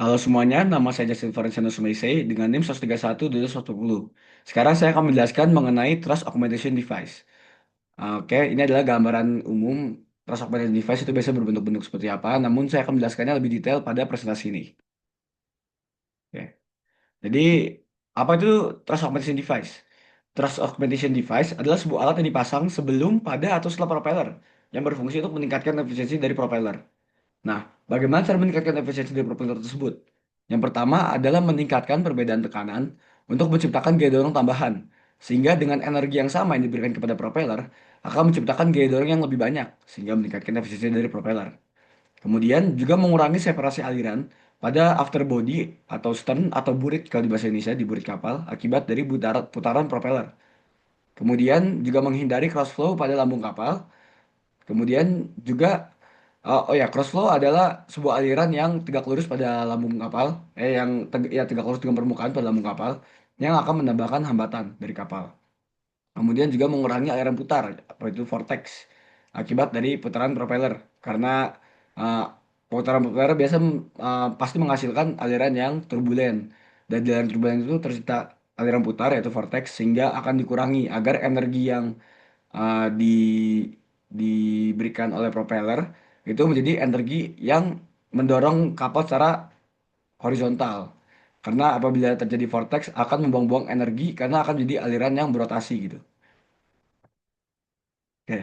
Halo semuanya, nama saya Justin Florensiano Sumaisei dengan NIM 131 Sekarang saya akan menjelaskan mengenai Trust Augmentation Device. Oke, ini adalah gambaran umum Trust Augmentation Device itu biasanya berbentuk-bentuk seperti apa, namun saya akan menjelaskannya lebih detail pada presentasi ini. Oke, jadi apa itu Trust Augmentation Device? Trust Augmentation Device adalah sebuah alat yang dipasang sebelum, pada, atau setelah propeller yang berfungsi untuk meningkatkan efisiensi dari propeller. Nah, bagaimana cara meningkatkan efisiensi dari propeller tersebut? Yang pertama adalah meningkatkan perbedaan tekanan untuk menciptakan gaya dorong tambahan. Sehingga dengan energi yang sama yang diberikan kepada propeller, akan menciptakan gaya dorong yang lebih banyak, sehingga meningkatkan efisiensi dari propeller. Kemudian juga mengurangi separasi aliran pada afterbody atau stern atau burit kalau di bahasa Indonesia, di burit kapal, akibat dari putaran propeller. Kemudian juga menghindari crossflow pada lambung kapal. Kemudian juga oh ya, crossflow adalah sebuah aliran yang tegak lurus pada lambung kapal, ya tegak lurus dengan permukaan pada lambung kapal yang akan menambahkan hambatan dari kapal. Kemudian juga mengurangi aliran putar, apa itu vortex, akibat dari putaran propeller. Karena uh, putaran propeller biasa pasti menghasilkan aliran yang turbulen. Dan di aliran turbulen itu tercipta aliran putar yaitu vortex sehingga akan dikurangi agar energi yang diberikan oleh propeller itu menjadi energi yang mendorong kapal secara horizontal. Karena apabila terjadi vortex akan membuang-buang energi karena akan jadi aliran yang berotasi gitu. Oke.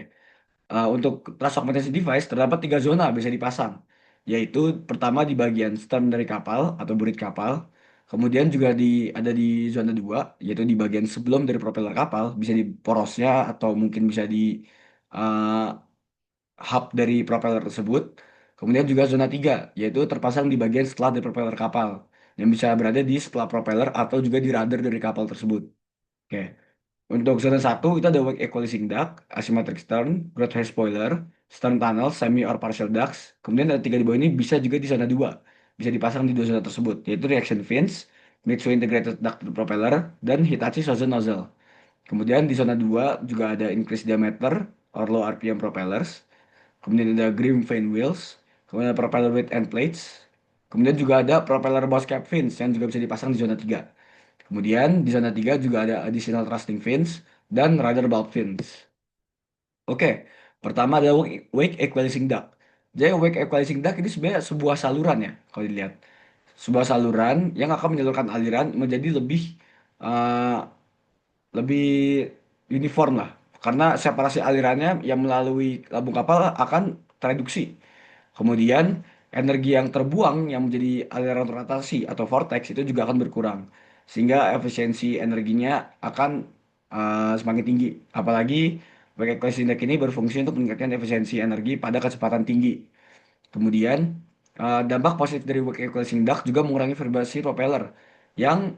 Untuk thrust augmentation device terdapat tiga zona bisa dipasang, yaitu pertama di bagian stern dari kapal atau burit kapal, kemudian juga ada di zona dua, yaitu di bagian sebelum dari propeller kapal, bisa di porosnya atau mungkin bisa di uh, hub dari propeller tersebut. Kemudian juga zona 3 yaitu terpasang di bagian setelah dari propeller kapal, yang bisa berada di setelah propeller atau juga di rudder dari kapal tersebut. Oke. Untuk zona satu itu ada wake equalizing duct, asymmetric stern, growth hair spoiler, stern tunnel, semi or partial ducts. Kemudian ada tiga di bawah ini bisa juga di zona 2. Bisa dipasang di dua zona tersebut, yaitu reaction fins, Mitsui integrated duct propeller, dan Hitachi Sozon nozzle. Kemudian di zona 2 juga ada increased diameter or low RPM propellers. Kemudian ada Grim Vane Wheels, kemudian ada propeller weight end plates, kemudian juga ada propeller boss cap fins yang juga bisa dipasang di zona 3. Kemudian di zona 3 juga ada additional thrusting fins dan rudder bulb fins. Oke, pertama ada wake equalizing duct. Jadi wake equalizing duct ini sebenarnya sebuah saluran ya, kalau dilihat. Sebuah saluran yang akan menyalurkan aliran menjadi uh, lebih uniform lah. Karena separasi alirannya yang melalui lambung kapal akan tereduksi. Kemudian energi yang terbuang yang menjadi aliran rotasi atau vortex itu juga akan berkurang. Sehingga efisiensi energinya akan semakin tinggi. Apalagi back index ini berfungsi untuk meningkatkan efisiensi energi pada kecepatan tinggi. Kemudian dampak positif dari wake equalizing duct juga mengurangi vibrasi propeller yang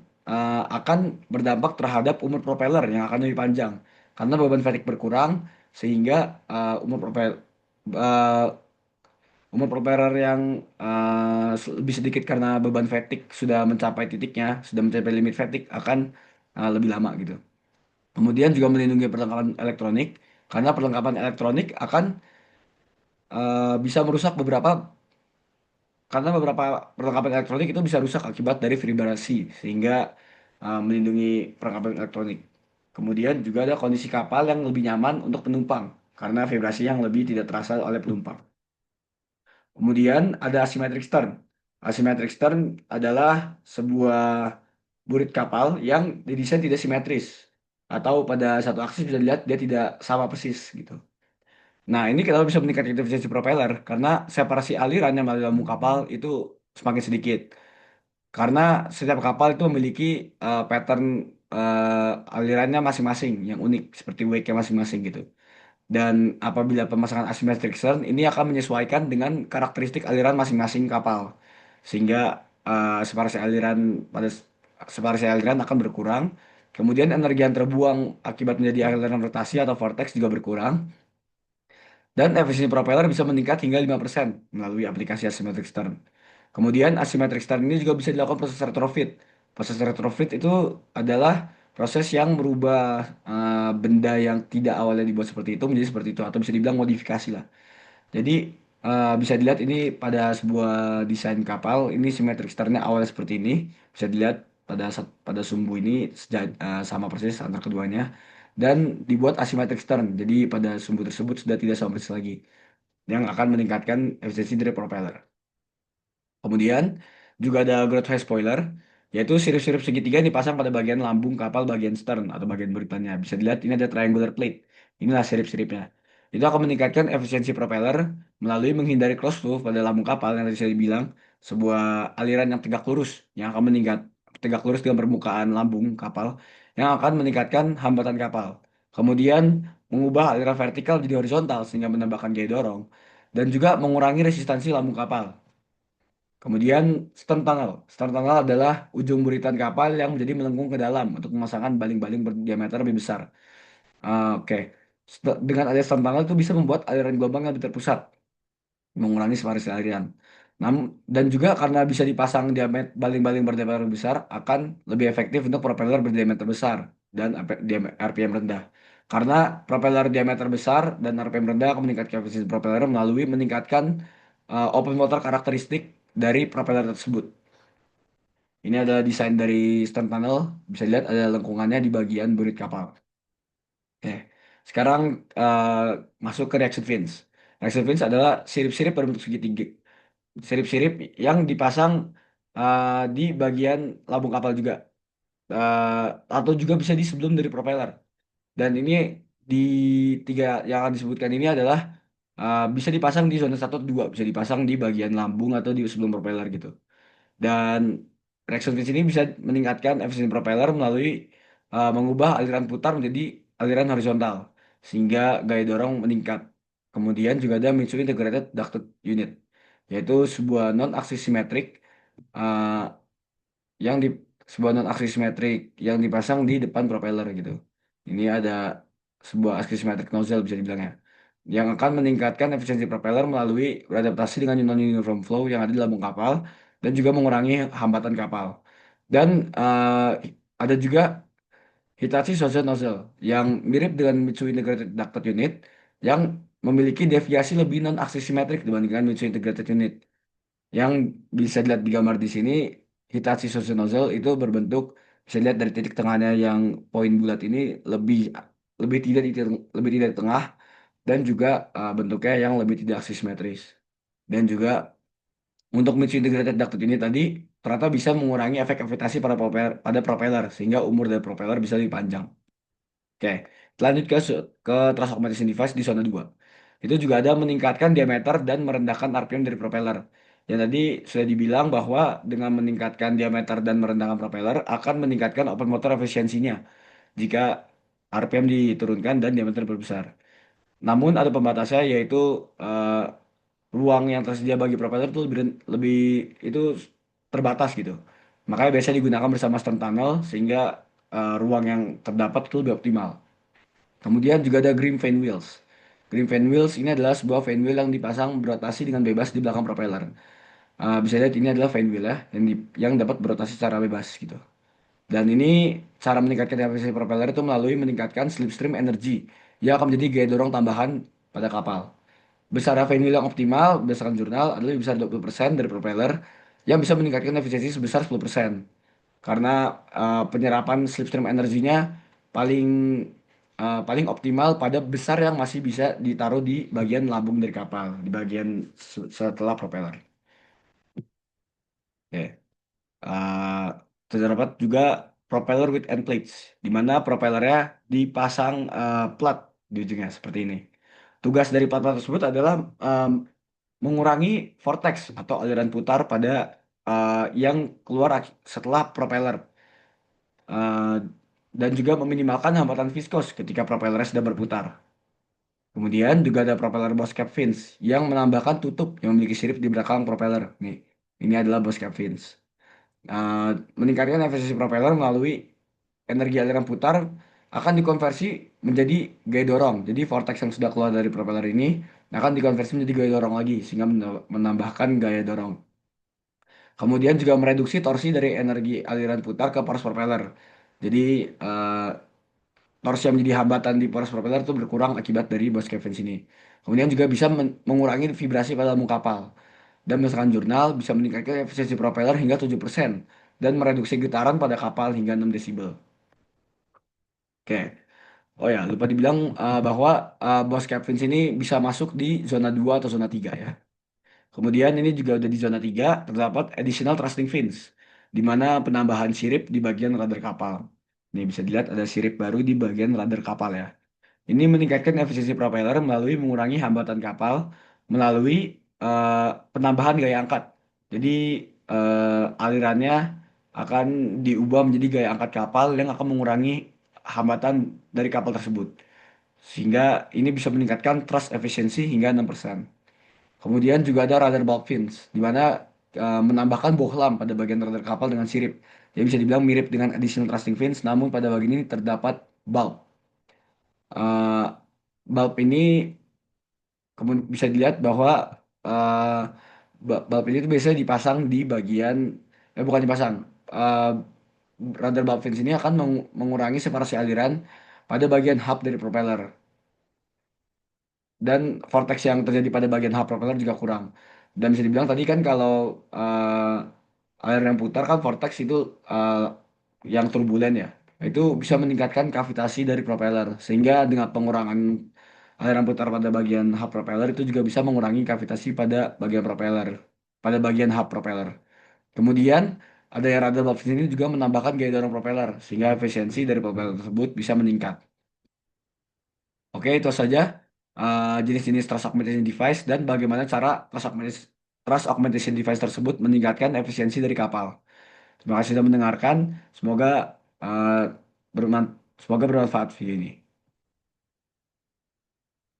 akan berdampak terhadap umur propeller yang akan lebih panjang. Karena beban fatigue berkurang sehingga uh, umur propeller yang lebih sedikit karena beban fatigue sudah mencapai titiknya, sudah mencapai limit fatigue akan lebih lama gitu. Kemudian juga melindungi perlengkapan elektronik karena perlengkapan elektronik akan bisa merusak beberapa perlengkapan elektronik itu bisa rusak akibat dari vibrasi sehingga melindungi perlengkapan elektronik. Kemudian juga ada kondisi kapal yang lebih nyaman untuk penumpang karena vibrasi yang lebih tidak terasa oleh penumpang. Kemudian ada asymmetric stern. Asymmetric stern adalah sebuah burit kapal yang didesain tidak simetris atau pada satu aksis bisa dilihat dia tidak sama persis gitu. Nah, ini kita bisa meningkatkan efisiensi propeller karena separasi aliran yang melalui lambung kapal itu semakin sedikit. Karena setiap kapal itu memiliki pattern alirannya masing-masing yang unik seperti wake-nya masing-masing gitu. Dan apabila pemasangan asymmetric stern ini akan menyesuaikan dengan karakteristik aliran masing-masing kapal. Sehingga separasi aliran pada separasi aliran akan berkurang. Kemudian energi yang terbuang akibat menjadi aliran rotasi atau vortex juga berkurang. Dan efisiensi propeller bisa meningkat hingga 5% melalui aplikasi asymmetric stern. Kemudian asymmetric stern ini juga bisa dilakukan proses retrofit. Proses retrofit itu adalah proses yang merubah benda yang tidak awalnya dibuat seperti itu menjadi seperti itu atau bisa dibilang modifikasi lah. Jadi Bisa dilihat ini pada sebuah desain kapal, ini simetrik sternnya awalnya seperti ini. Bisa dilihat pada sumbu ini sama persis antar keduanya. Dan dibuat asimetrik stern, jadi pada sumbu tersebut sudah tidak sama persis lagi, yang akan meningkatkan efisiensi dari propeller. Kemudian juga ada Grotthuss spoiler, yaitu sirip-sirip segitiga yang dipasang pada bagian lambung kapal bagian stern atau bagian buritannya. Bisa dilihat ini ada triangular plate. Inilah sirip-siripnya. Itu akan meningkatkan efisiensi propeller melalui menghindari close flow pada lambung kapal yang tadi saya bilang sebuah aliran yang tegak lurus yang akan tegak lurus dengan permukaan lambung kapal yang akan meningkatkan hambatan kapal. Kemudian mengubah aliran vertikal jadi horizontal sehingga menambahkan gaya dorong dan juga mengurangi resistansi lambung kapal. Kemudian stern tunnel. Stern tunnel adalah ujung buritan kapal yang menjadi melengkung ke dalam untuk memasangkan baling-baling berdiameter lebih besar. Oke. Dengan adanya stern tunnel itu bisa membuat aliran gelombang yang lebih terpusat, mengurangi separuh aliran. Namun dan juga karena bisa dipasang diameter baling-baling berdiameter besar akan lebih efektif untuk propeller berdiameter besar dan RPM rendah. Karena propeller diameter besar dan RPM rendah akan meningkatkan efisiensi propeller melalui meningkatkan open water karakteristik dari propeller tersebut. Ini ada desain dari stern tunnel, bisa dilihat ada lengkungannya di bagian burit kapal. Oke, sekarang eh, masuk ke reaction fins. Reaction fins adalah sirip-sirip berbentuk segitiga, sirip-sirip yang dipasang di bagian lambung kapal juga, Eh, atau juga bisa di sebelum dari propeller. Dan ini di tiga yang akan disebutkan ini adalah bisa dipasang di zona 1 atau 2, bisa dipasang di bagian lambung atau di sebelum propeller gitu. Dan reaction fins ini bisa meningkatkan efisiensi propeller melalui mengubah aliran putar menjadi aliran horizontal sehingga gaya dorong meningkat. Kemudian juga ada Mitsui Integrated Ducted Unit, yaitu sebuah non-aksis simetrik uh, yang di sebuah non-aksis simetrik yang dipasang di depan propeller gitu. Ini ada sebuah aksis simetrik nozzle bisa dibilangnya, yang akan meningkatkan efisiensi propeller melalui beradaptasi dengan non-uniform flow yang ada di lambung kapal dan juga mengurangi hambatan kapal. Dan ada juga Hitachi Shozen Nozzle yang mirip dengan Mitsui Integrated Ducted Unit yang memiliki deviasi lebih non-aksis simetrik dibandingkan Mitsui Integrated Unit. Yang bisa dilihat di gambar di sini, Hitachi Shozen Nozzle itu berbentuk, bisa dilihat dari titik tengahnya yang poin bulat ini lebih lebih tidak di lebih tidak di tengah dan juga bentuknya yang lebih tidak asimetris. Dan juga untuk Mitsui Integrated Ducted ini tadi ternyata bisa mengurangi efek gravitasi pada propeller sehingga umur dari propeller bisa lebih panjang. Oke, lanjut ke thrust augmentation device di zona 2. Itu juga ada meningkatkan diameter dan merendahkan RPM dari propeller. Yang tadi sudah dibilang bahwa dengan meningkatkan diameter dan merendahkan propeller akan meningkatkan open motor efisiensinya jika RPM diturunkan dan diameter berbesar. Namun ada pembatasnya yaitu eh, ruang yang tersedia bagi propeller itu lebih itu terbatas gitu. Makanya biasanya digunakan bersama stern tunnel sehingga ruang yang terdapat itu lebih optimal. Kemudian juga ada Green Fan Wheels. Green Fan Wheels ini adalah sebuah fan wheel yang dipasang berotasi dengan bebas di belakang propeller. Bisa lihat ini adalah fan wheel ya, yang dapat berotasi secara bebas gitu. Dan ini cara meningkatkan efisiensi propeller itu melalui meningkatkan slipstream energy yang akan menjadi gaya dorong tambahan pada kapal. Besar fan wheel yang optimal berdasarkan jurnal adalah lebih besar 20% dari propeller yang bisa meningkatkan efisiensi sebesar 10%. Karena penyerapan slipstream energinya paling paling optimal pada besar yang masih bisa ditaruh di bagian lambung dari kapal, di bagian setelah propeller. Oke. Uh, Terdapat juga propeller with end plates, di mana propellernya dipasang plat di ujungnya seperti ini. Tugas dari plat-plat tersebut adalah mengurangi vortex atau aliran putar pada yang keluar setelah propeller. Uh, dan juga meminimalkan hambatan viskos ketika propellernya sedang berputar. Kemudian juga ada propeller boss cap fins yang menambahkan tutup yang memiliki sirip di belakang propeller. Nih, ini adalah boss cap fins. Uh, Meningkatkan efisiensi propeller melalui energi aliran putar akan dikonversi menjadi gaya dorong. Jadi vortex yang sudah keluar dari propeller ini akan dikonversi menjadi gaya dorong lagi sehingga menambahkan gaya dorong. Kemudian juga mereduksi torsi dari energi aliran putar ke poros propeller. Jadi torsi yang menjadi hambatan di poros propeller itu berkurang akibat dari Bose Caverns ini. Kemudian juga bisa mengurangi vibrasi pada lambung kapal. Dan berdasarkan jurnal bisa meningkatkan efisiensi propeller hingga 7% dan mereduksi getaran pada kapal hingga 6 desibel. Oke. Oh ya, lupa dibilang bahwa Bose Caverns ini bisa masuk di zona 2 atau zona 3 ya. Kemudian ini juga udah di zona 3 terdapat additional thrusting fins, di mana penambahan sirip di bagian rudder kapal. Ini bisa dilihat ada sirip baru di bagian rudder kapal ya. Ini meningkatkan efisiensi propeller melalui mengurangi hambatan kapal melalui eh, penambahan gaya angkat. Jadi alirannya akan diubah menjadi gaya angkat kapal yang akan mengurangi hambatan dari kapal tersebut. Sehingga ini bisa meningkatkan thrust efisiensi hingga 6%. Kemudian juga ada rudder bulb fins, di mana menambahkan bohlam pada bagian rudder kapal dengan sirip. Jadi bisa dibilang mirip dengan additional thrusting fins, namun pada bagian ini terdapat bulb. Eh, Bulb ini kemudian bisa dilihat bahwa eh, bulb ini tuh biasanya dipasang di bagian, bukan dipasang. Eh, Rudder bulb fins ini akan mengurangi separasi aliran pada bagian hub dari propeller. Dan vortex yang terjadi pada bagian hub propeller juga kurang. Dan bisa dibilang tadi kan kalau air yang putar kan vortex itu eh, yang turbulen ya. Itu bisa meningkatkan kavitasi dari propeller sehingga dengan pengurangan aliran putar pada bagian hub propeller itu juga bisa mengurangi kavitasi pada bagian propeller, pada bagian hub propeller. Kemudian ada yang rudder valve ini juga menambahkan gaya dorong propeller sehingga efisiensi dari propeller tersebut bisa meningkat. Oke, itu saja jenis-jenis trust augmentation device dan bagaimana cara trust augmentation device tersebut meningkatkan efisiensi dari kapal. Terima kasih sudah mendengarkan. Semoga uh, bermanfaat video ini.